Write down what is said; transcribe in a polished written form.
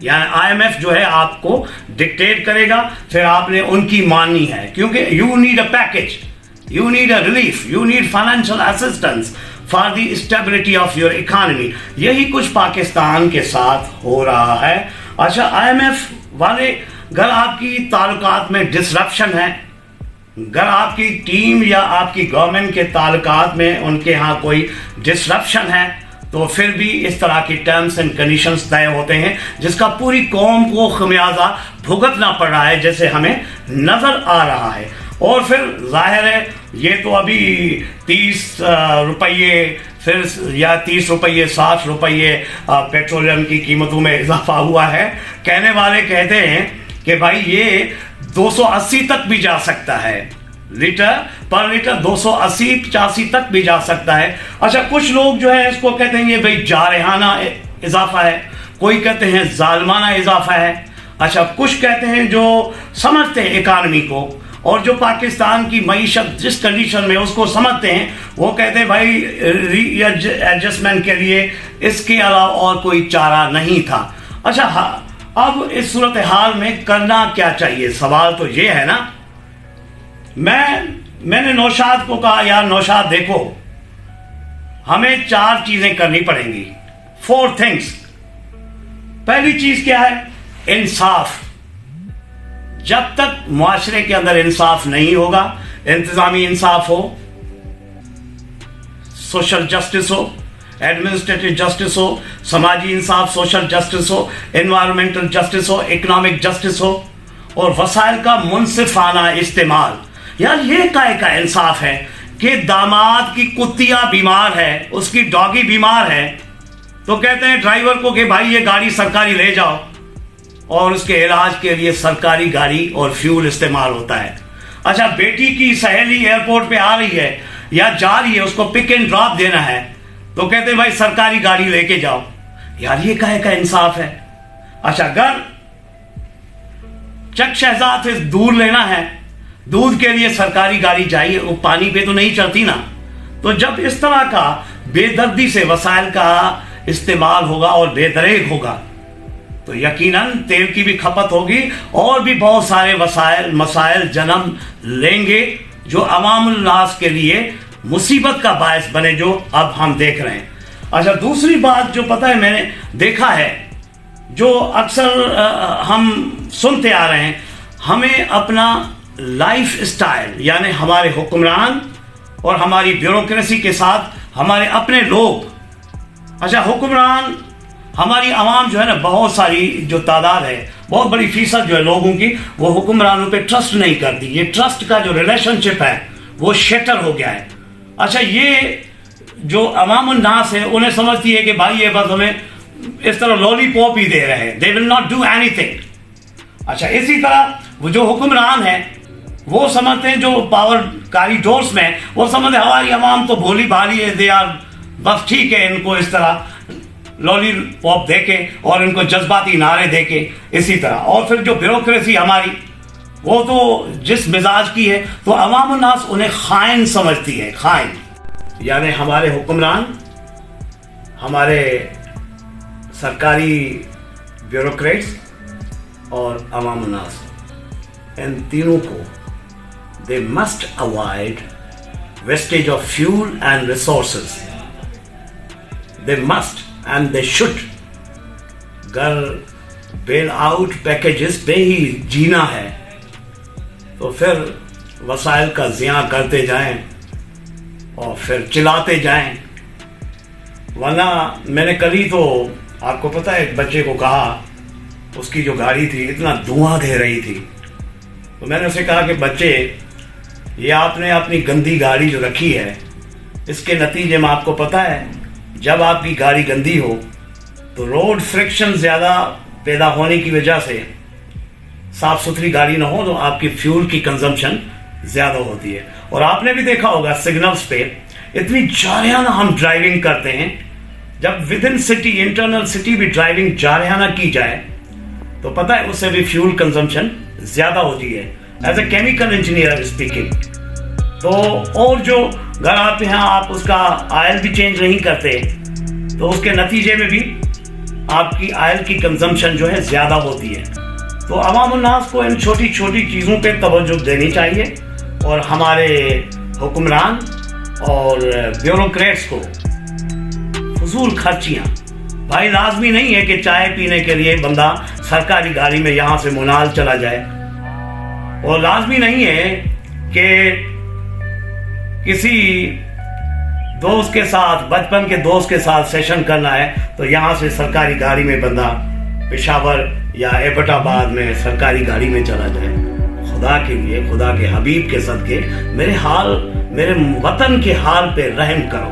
یعنی IMF جو ہے آپ کو ڈکٹیٹ کرے گا, پھر آپ نے ان کی ماننی ہے, کیونکہ you need a package, you need a relief, you need financial assistance for the stability of your economy. یہی کچھ پاکستان کے ساتھ ہو رہا ہے. اچھا, IMF والے اگر آپ کی تعلقات میں ڈسرپشن ہے, اگر آپ کی ٹیم یا آپ کی گورنمنٹ کے تعلقات میں ان کے ہاں کوئی ڈسرپشن ہے, تو پھر بھی اس طرح کی ٹرمز اینڈ کنڈیشنز طے ہوتے ہیں جس کا پوری قوم کو خمیازہ بھگتنا پڑ رہا ہے, جیسے ہمیں نظر آ رہا ہے. اور پھر ظاہر ہے یہ تو ابھی 30 روپیے پھر یا 30 روپیے 60 روپیے پیٹرولیم کی قیمتوں میں اضافہ ہوا ہے. کہنے والے کہتے ہیں کہ بھائی یہ 280 تک بھی جا سکتا ہے, پر لیٹر 280-85 تک بھی جا سکتا ہے. اچھا, کچھ لوگ جو ہے اس کو کہتے ہیں یہ بھائی جارحانہ اضافہ ہے, کوئی کہتے ہیں ظالمانہ اضافہ ہے. اچھا, کچھ کہتے ہیں جو سمجھتے ہیں اکانومی کو اور جو پاکستان کی معیشت جس کنڈیشن میں اس کو سمجھتے ہیں, وہ کہتے ہیں بھائی ری ایڈجسٹمنٹ کے لیے اس کے علاوہ اور کوئی چارہ نہیں تھا. اچھا, اب اس صورتحال میں کرنا کیا چاہیے؟ سوال تو یہ ہے نا. میں نے نوشاد کو کہا یار نوشاد دیکھو, ہمیں 4 چیزیں کرنی پڑیں گی, 4 things. پہلی چیز کیا ہے؟ انصاف. جب تک معاشرے کے اندر انصاف نہیں ہوگا, انتظامی انصاف ہو, سوشل جسٹس ہو, ایڈمنسٹریٹو جسٹس ہو, سماجی انصاف, سوشل جسٹس ہو, انوائرمنٹل جسٹس ہو, اکنامک جسٹس ہو, اور وسائل کا منصفانہ استعمال. یار یہ کا انصاف ہے کہ داماد کی کتیا بیمار ہے, اس کی ڈاگی بیمار ہے, تو کہتے ہیں ڈرائیور کو کہ بھائی یہ گاڑی سرکاری لے جاؤ, اور اس کے علاج کے لیے سرکاری گاڑی اور فیول استعمال ہوتا ہے. اچھا, بیٹی کی سہیلی ایئرپورٹ پہ آ رہی ہے یا جا رہی ہے, اس کو پک اینڈ ڈراپ دینا ہے, تو کہتے ہیں بھائی سرکاری گاڑی لے کے جاؤ. یار یہ کا انصاف ہے؟ اچھا, اگر چک شہزاد سے دودھ لینا ہے, دودھ کے لیے سرکاری گاڑی چاہیے, وہ پانی پہ تو نہیں چلتی نا. تو جب اس طرح کا بے دردی سے وسائل کا استعمال ہوگا اور بے دریغ ہوگا, تو یقیناً تیل کی بھی کھپت ہوگی اور بھی بہت سارے مسائل جنم لیں گے جو عوام الناس کے لیے مصیبت کا باعث بنے, جو اب ہم دیکھ رہے ہیں. اچھا, دوسری بات جو پتہ ہے میں نے دیکھا ہے, جو اکثر ہم سنتے آ رہے ہیں, ہمیں اپنا لائف اسٹائل یعنی ہمارے حکمران اور ہماری بیوروکریسی کے ساتھ ہمارے اپنے لوگ. اچھا, حکمران ہماری عوام جو ہے نا, بہت ساری جو تعداد ہے, بہت بڑی فیصد جو ہے لوگوں کی, وہ حکمرانوں پہ ٹرسٹ نہیں کرتی. یہ ٹرسٹ کا جو ریلیشن شپ ہے وہ شیٹر ہو گیا ہے. اچھا, یہ جو عوام الناس ہے انہیں سمجھتی ہے کہ بھائی یہ بس ہمیں اس طرح لولی پاپ ہی دے رہے ہیں, دے ول ناٹ ڈو اینی تھنگ. اچھا, اسی طرح وہ جو حکمران ہیں وہ سمجھتے ہیں, جو پاور کاریڈورس میں وہ سمجھتے ہیں ہماری عوام تو بھولی بھالی ہے, دے آر بس ٹھیک ہے, ان کو اس طرح لولی پاپ دے کے اور ان کو جذباتی نعرے دے کے اسی طرح. اور پھر جو بیوروکریسی ہماری وہ تو جس مزاج کی ہے, تو عوام الناس انہیں خائن سمجھتی ہے. خائن یعنی ہمارے حکمران, ہمارے سرکاری بیوروکریٹس اور عوام الناس, ان تینوں کو they must avoid wastage of fuel and resources. They must and they should. اگر بیل آؤٹ پیکیجز پہ ہی جینا ہے تو پھر وسائل کا زیاں کرتے جائیں اور پھر چلاتے جائیں. ورنہ میں نے کل ہی تو آپ کو پتہ ہے ایک بچے کو کہا, اس کی جو گاڑی تھی اتنا دھواں دے رہی تھی, تو میں نے اسے کہا کہ بچے یہ آپ نے اپنی گندی گاڑی جو رکھی ہے, اس کے نتیجے میں آپ کو پتہ ہے جب آپ کی گاڑی گندی ہو تو روڈ فرکشن زیادہ پیدا ہونے کی وجہ سے, صاف ستھری گاڑی نہ ہو تو آپ کی فیول کی کنزمپشن زیادہ ہوتی ہے. اور آپ نے بھی دیکھا ہوگا سگنلز پہ اتنی جارحانہ ہم ڈرائیونگ کرتے ہیں. جب with in city, internal city بھی ڈرائیونگ جارحانہ کی جائے تو پتہ ہے اس سے بھی فیول کنزمپشن زیادہ ہوتی ہے. As a chemical engineer speaking, تو اور جو اگر آپ یہاں آپ اس کا آئل بھی چینج نہیں کرتے تو اس کے نتیجے میں بھی آپ کی آئل کی کنزمپشن جو ہے زیادہ ہوتی ہے. تو عوام الناس کو ان چھوٹی چھوٹی چیزوں پہ توجہ دینی چاہیے اور ہمارے حکمران اور بیوروکریٹس کو فضول خرچیاں، بھائی لازمی نہیں ہے کہ چائے پینے کے لیے بندہ سرکاری گاڑی میں یہاں سے منال چلا جائے، اور لازمی نہیں ہے کہ کسی دوست کے ساتھ، بچپن کے دوست کے ساتھ سیشن کرنا ہے تو یہاں سے سرکاری گاڑی میں بندہ پشاور یا ایبٹ آباد میں سرکاری گاڑی میں چلا جائے. خدا کے لیے، خدا کے حبیب کے صدقے میرے وطن کے حال پہ رحم کرو.